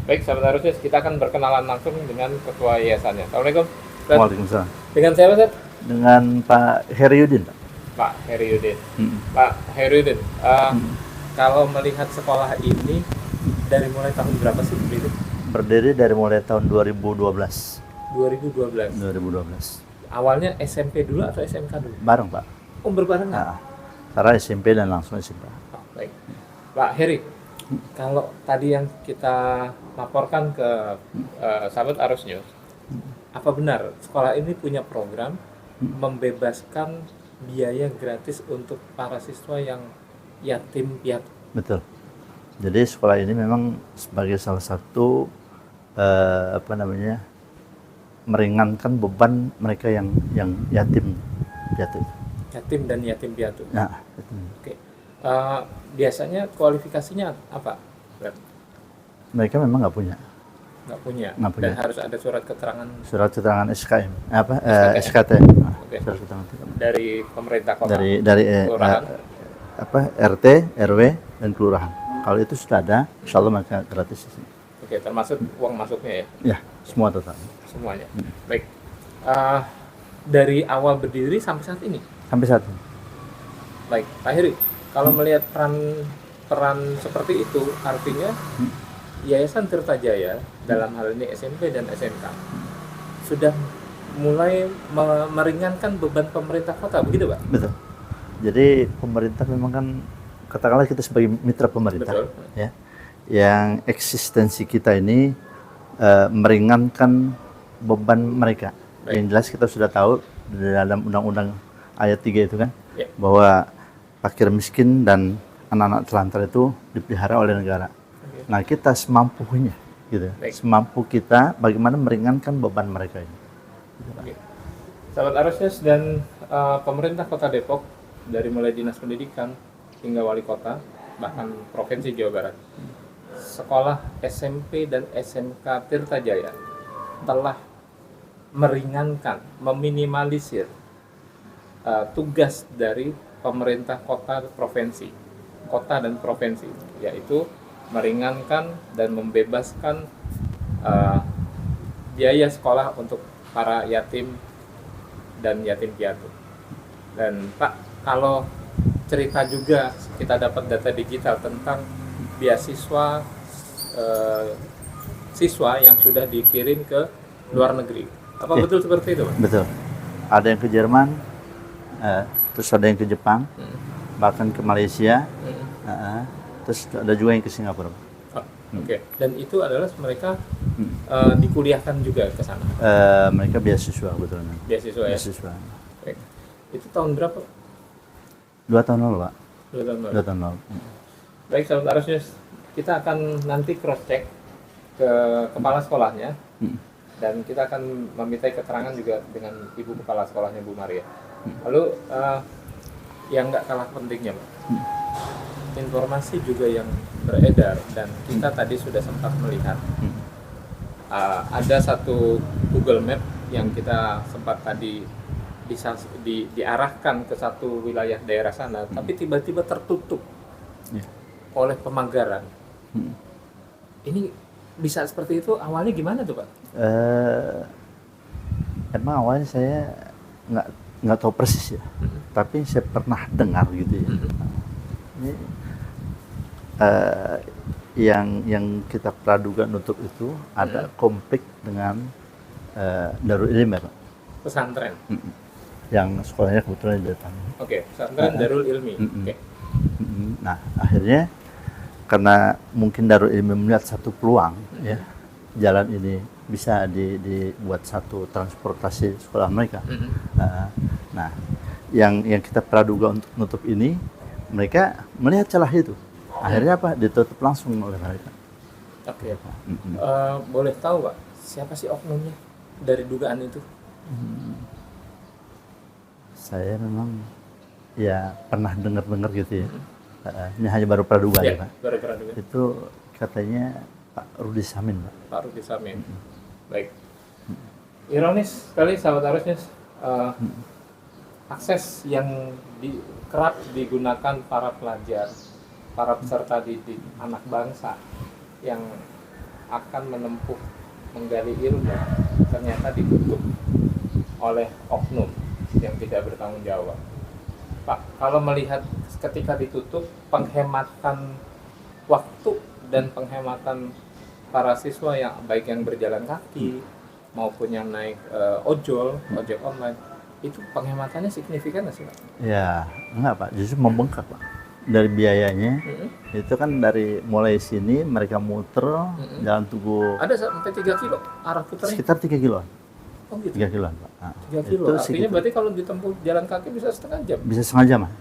Baik, sahabat Arus News, kita akan berkenalan langsung dengan ketua yayasannya. Assalamualaikum. Ustaz. Waalaikumsalam. Dengan siapa, Ustaz? Dengan Pak Heriudin, Pak. Pak Heriudin. Pak Heriudin, kalau melihat sekolah ini dari mulai tahun berapa sih berdiri? Berdiri dari mulai tahun 2012. 2012. 2012. Awalnya SMP dulu atau SMK dulu? Bareng, Pak. Oh, berbarengan? Nah, karena SMP dan langsung SMP. Oh, baik. Pak Heri, kalau tadi yang kita laporkan ke sahabat Arus News, apa benar sekolah ini punya program membebaskan biaya gratis untuk para siswa yang yatim piatu? Betul. Jadi sekolah ini memang sebagai salah satu meringankan beban mereka yang yatim piatu. Yatim dan yatim piatu. Nah, Oke. Biasanya kualifikasinya apa? mereka memang nggak punya. Nggak punya. Nggak punya. Dan harus ada surat keterangan Surat keterangan SKM, SKT. Surat keterangan dari pemerintah kota. dari kelurahan. RT, RW, dan kelurahan. Kalau itu sudah ada, insya Allah mereka gratis di sini. Oke, termasuk uang masuknya ya? Ya, semua total. Semuanya. Baik. Dari awal berdiri sampai saat ini. Sampai saat ini. Baik, Pak Heri, kalau melihat peran seperti itu, artinya Yayasan Tirta Jaya dalam hal ini SMP dan SMK sudah mulai meringankan beban pemerintah kota, begitu Pak? Betul. Jadi pemerintah memang kan, katakanlah kita sebagai mitra pemerintah, Betul. ya, yang eksistensi kita ini meringankan beban mereka. Baik. Yang jelas kita sudah tahu di dalam Undang-Undang ayat 3 itu kan, Ya. bahwa fakir miskin dan anak-anak telantar itu dipelihara oleh negara. Nah, kita semampunya, gitu, Baik. semampu kita bagaimana meringankan beban mereka ini. Oke. Sahabat Arus News dan pemerintah Kota Depok, dari mulai Dinas Pendidikan hingga Wali Kota, bahkan Provinsi Jawa Barat, sekolah SMP dan SMK Tirta Jaya telah meringankan, meminimalisir tugas dari pemerintah kota dan provinsi, yaitu meringankan dan membebaskan biaya sekolah untuk para yatim dan yatim piatu. Dan Pak, kalau cerita juga kita dapat data digital tentang beasiswa siswa yang sudah dikirim ke luar negeri. Apa betul seperti itu, Pak? Betul. Ada yang ke Jerman, terus ada yang ke Jepang, bahkan ke Malaysia, terus ada juga yang ke Singapura. Oh, Oke. Dan itu adalah mereka dikuliahkan juga ke sana. Mereka beasiswa kebetulan. Beasiswa ya. Beasiswa. Oke. Itu tahun berapa? 2 tahun lalu, Pak. 2 tahun lalu. 2 tahun lalu. Baik, sahabat Arus News, kita akan nanti cross check ke kepala sekolahnya dan kita akan meminta keterangan juga dengan ibu kepala sekolahnya, Bu Maria. Lalu yang nggak kalah pentingnya, Pak, informasi juga yang beredar dan kita tadi sudah sempat melihat ada satu Google Map yang kita sempat tadi diarahkan ke satu wilayah daerah sana, tapi tiba-tiba tertutup oleh pemagaran. Ini bisa seperti itu awalnya gimana tuh, Pak? Emang awalnya saya nggak tahu persis ya, tapi saya pernah dengar gitu ya. Ini yang kita praduga untuk itu ada konflik dengan Darul Ilmi, Pak. Pesantren. Yang sekolahnya kebetulan di depan. Oke, pesantren Darul Ilmi. Oke. Nah, akhirnya karena mungkin Darul Ilmi melihat satu peluang, ya, jalan ini bisa dibuat satu transportasi sekolah mereka. Nah, yang kita praduga untuk menutup ini, mereka melihat celah itu. Akhirnya apa? Ditutup langsung oleh mereka. Oke. Boleh tahu, Pak, siapa sih oknumnya dari dugaan itu? Saya memang ya pernah dengar gitu ya. Ini hanya baru praduga ya, Pak. Baru praduga. Itu katanya Pak Rudi Samin, Pak. Pak Rudi Samin. Baik. Ironis sekali, sahabat Arus News, akses yang kerap digunakan para pelajar, para peserta didik, anak bangsa yang akan menempuh menggali ilmu ternyata ditutup oleh oknum yang tidak bertanggung jawab. Pak, kalau melihat ketika ditutup, penghematan waktu dan penghematan para siswa yang baik yang berjalan kaki maupun yang naik ojek online, itu penghematannya signifikan nggak sih, Pak? Ya, enggak Pak, justru membengkak Pak. Dari biayanya, itu kan dari mulai sini mereka muter, Jalan Tugu Ada sampai 3 kilo arah putarnya? sekitar 3 kiloan. Oh gitu? 3 kiloan Pak. Nah, 3 kilo, itu artinya sekitar- berarti kalau ditempuh jalan kaki bisa setengah jam? bisa setengah jam Pak.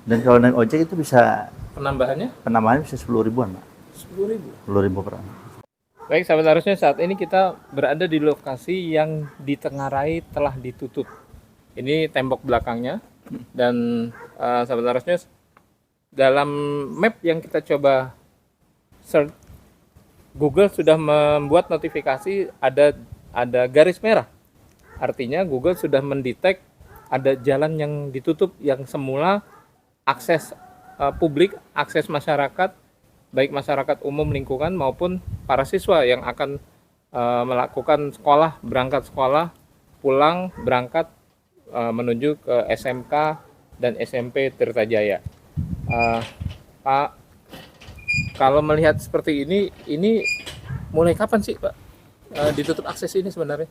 Dan kalau naik ojek itu bisa, penambahannya bisa 10 ribuan Pak. 10.000. 10 ribu per orang. Baik, sahabat harusnya saat ini kita berada di lokasi yang ditengarai telah ditutup. Ini tembok belakangnya, dan sahabat harusnya dalam map yang kita coba search, Google sudah membuat notifikasi ada garis merah. Artinya Google sudah mendetek ada jalan yang ditutup yang semula akses publik, akses masyarakat, baik masyarakat umum lingkungan maupun para siswa yang akan melakukan sekolah, berangkat sekolah, pulang, berangkat menuju ke SMK dan SMP Tirtajaya. Pak, kalau melihat seperti ini mulai kapan sih Pak ditutup akses ini sebenarnya?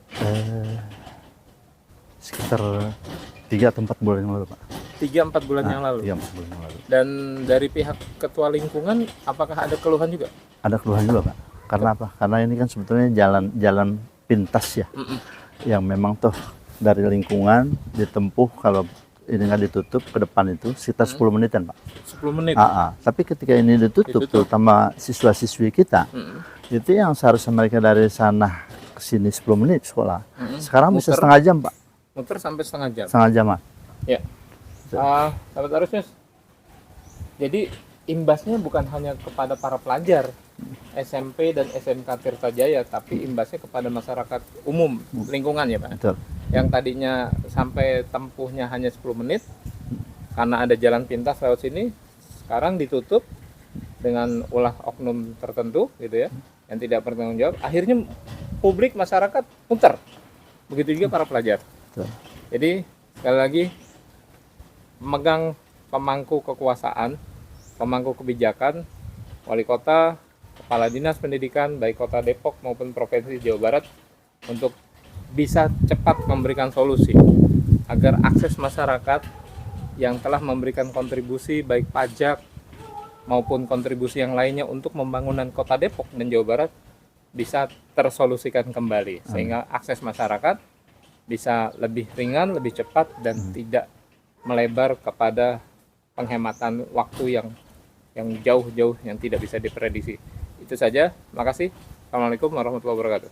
Sekitar 3 atau 4 bulan yang lalu Pak. 3-4 bulan yang lalu. 3-4 bulan yang lalu. Dan dari pihak ketua lingkungan, apakah ada keluhan juga? Ada keluhan juga Pak. Karena apa? Karena ini kan sebetulnya jalan pintas ya, yang memang tuh dari lingkungan ditempuh kalau ini nggak ditutup ke depan itu sekitar 10 menitan Pak. 10 menit? Tapi ketika ini ditutup, terutama siswa-siswi kita, itu yang seharusnya mereka dari sana ke sini 10 menit sekolah. Sekarang bisa setengah jam Pak. Muter sampai setengah jam? Setengah jam Pak. Ya. Sahabat harusnya, jadi imbasnya bukan hanya kepada para pelajar SMP dan SMK Tirtajaya, tapi imbasnya kepada masyarakat umum lingkungan ya Pak. Betul. Yang tadinya sampai tempuhnya hanya 10 menit karena ada jalan pintas lewat sini, sekarang ditutup dengan ulah oknum tertentu gitu ya, yang tidak bertanggung jawab. Akhirnya publik masyarakat muter. Begitu juga para pelajar. Betul. Jadi sekali lagi, memegang pemangku kekuasaan, pemangku kebijakan, wali kota, kepala dinas pendidikan, baik kota Depok maupun provinsi Jawa Barat, untuk bisa cepat memberikan solusi agar akses masyarakat yang telah memberikan kontribusi baik pajak maupun kontribusi yang lainnya untuk pembangunan kota Depok dan Jawa Barat bisa tersolusikan kembali, sehingga akses masyarakat bisa lebih ringan, lebih cepat, dan tidak melebar kepada penghematan waktu yang jauh-jauh yang tidak bisa diprediksi. Itu saja. Makasih. Assalamualaikum warahmatullahi wabarakatuh.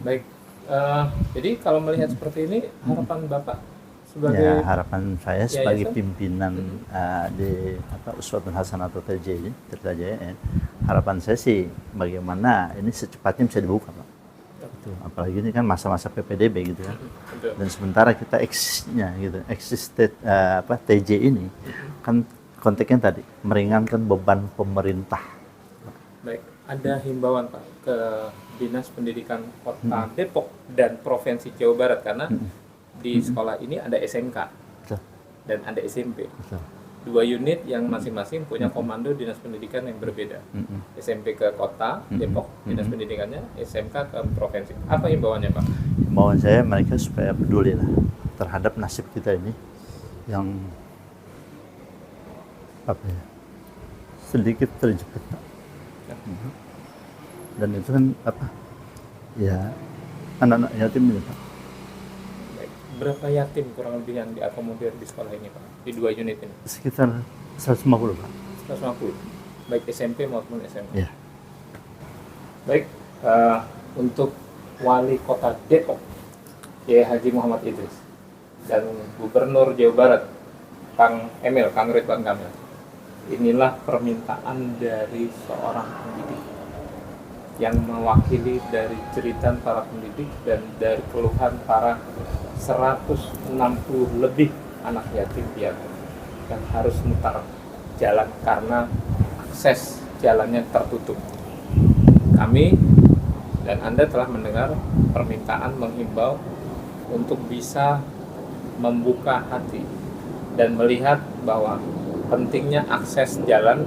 Baik. Jadi kalau melihat seperti ini, harapan Bapak sebagai Ya, harapan saya sebagai yayasan? pimpinan di Uswatun Hasanah atau Tirtajaya, ya, harapan saya sih bagaimana ini secepatnya bisa dibuka Pak. Itu. Apalagi ini kan masa-masa PPDB gitu kan. Betul. Dan sementara kita TJ ini kan konteksnya tadi meringankan beban pemerintah. Baik, ada himbauan Pak ke Dinas Pendidikan Kota Depok dan Provinsi Jawa Barat, karena di sekolah ini ada SMK Betul. dan ada SMP. Betul. 2 unit yang masing-masing punya komando dinas pendidikan yang berbeda. SMP ke kota Depok dinas pendidikannya, SMK ke provinsi. Apa himbauannya Pak? Himbauan saya mereka supaya peduli lah terhadap nasib kita ini yang sedikit terjepit Pak. Dan itu kan ya anak-anak yatim ini Pak. Baik. Berapa yatim kurang lebih yang diakomodir di sekolah ini Pak? Di 2 unit ini? Sekitar 150 Pak. 150. Baik SMP maupun SMA. Ya. Baik, untuk Wali Kota Depok, Kiai Haji Muhammad Idris, dan Gubernur Jawa Barat, Kang Ridwan Kamil. Inilah permintaan dari seorang pendidik. yang mewakili dari cerita para pendidik dan dari keluhan para 160 lebih anak yatim piatu yang harus mutar jalan karena akses jalannya tertutup. Kami dan Anda telah mendengar permintaan menghimbau untuk bisa membuka hati dan melihat bahwa pentingnya akses jalan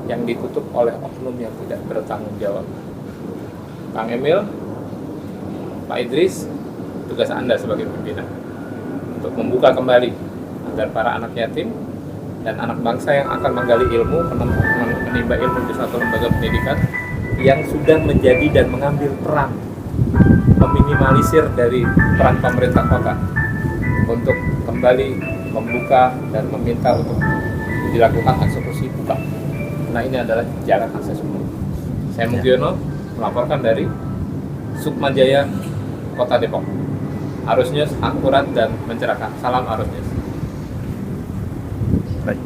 yang ditutup oleh oknum yang tidak bertanggung jawab. Kang Emil, Pak Idris, tugas Anda sebagai pimpinan untuk membuka kembali agar para anak yatim dan anak bangsa yang akan menggali ilmu, menimba ilmu di suatu lembaga pendidikan yang sudah menjadi dan mengambil peran meminimalisir dari peran pemerintah kota untuk kembali membuka dan meminta untuk dilakukan eksekusi buka. Nah, ini adalah jalan akses umum. Saya Mugiono melaporkan dari Sukma Jaya, Kota Depok. Arus News akurat dan mencerahkan. Salam Arus News. Baik.